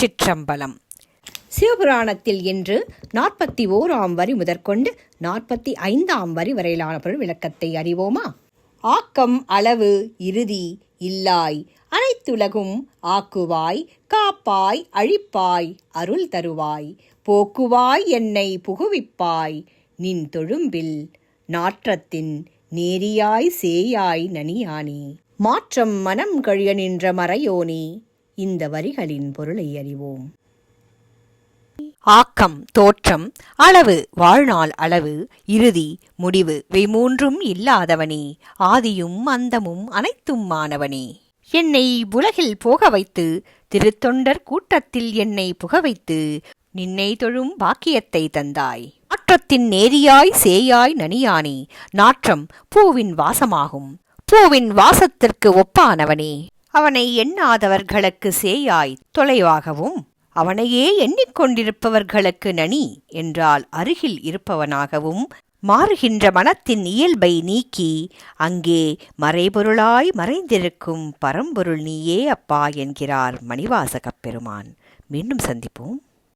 திருச்சிற்றம்பலம். சிவபுராணத்தில் இன்று 41ஆம் வரி முதற்கொண்டு 45ஆம் வரி வரையிலான பொருள் விளக்கத்தை அறிவோமா? ஆக்கம் அளவு இறுதி இல்லாய், அனைத்துலகும் ஆக்குவாய், காப்பாய், அழிப்பாய், அருள் தருவாய், போக்குவாய், என்னை புகுவிப்பாய், நின் தொழும்பில் நாற்றத்தின் நேரியாய் சேயாய் நனியானே, மாற்றம் மனம் கழிய நின்ற மறையோனே. இந்த வரிகளின் பொருளை அறிவோம். ஆக்கம் தோற்றம், அளவு வாழ்நாள் அளவு, இறுதி முடிவு, இவை மூன்றும் இல்லாதவனே, ஆதியும் அந்தமும் அனைத்தும் மானவனே. என்னை உலகில் போக வைத்து, திருத்தொண்டர் கூட்டத்தில் என்னை புக வைத்து, நின்னை தொழும் பாக்கியத்தை தந்தாய். நாற்றத்தின் நேரியாய் சேயாய் நனியானே. நாற்றம் பூவின் வாசமாகும். பூவின் வாசத்திற்கு ஒப்பானவனே. அவனை எண்ணாதவர்களுக்கு சேயாய் தொலைவாகவும், அவனையே எண்ணிக்கொண்டிருப்பவர்களுக்கு நனி என்றால் அருகில் இருப்பவனாகவும், மாறுகின்ற மனத்தின் இயல்பை நீக்கி அங்கே மறைபொருளாய் மறைந்திருக்கும் பரம்பொருள் நீயே அப்பா என்கிறார் மணிவாசகப் பெருமான். மீண்டும் சந்திப்போம்.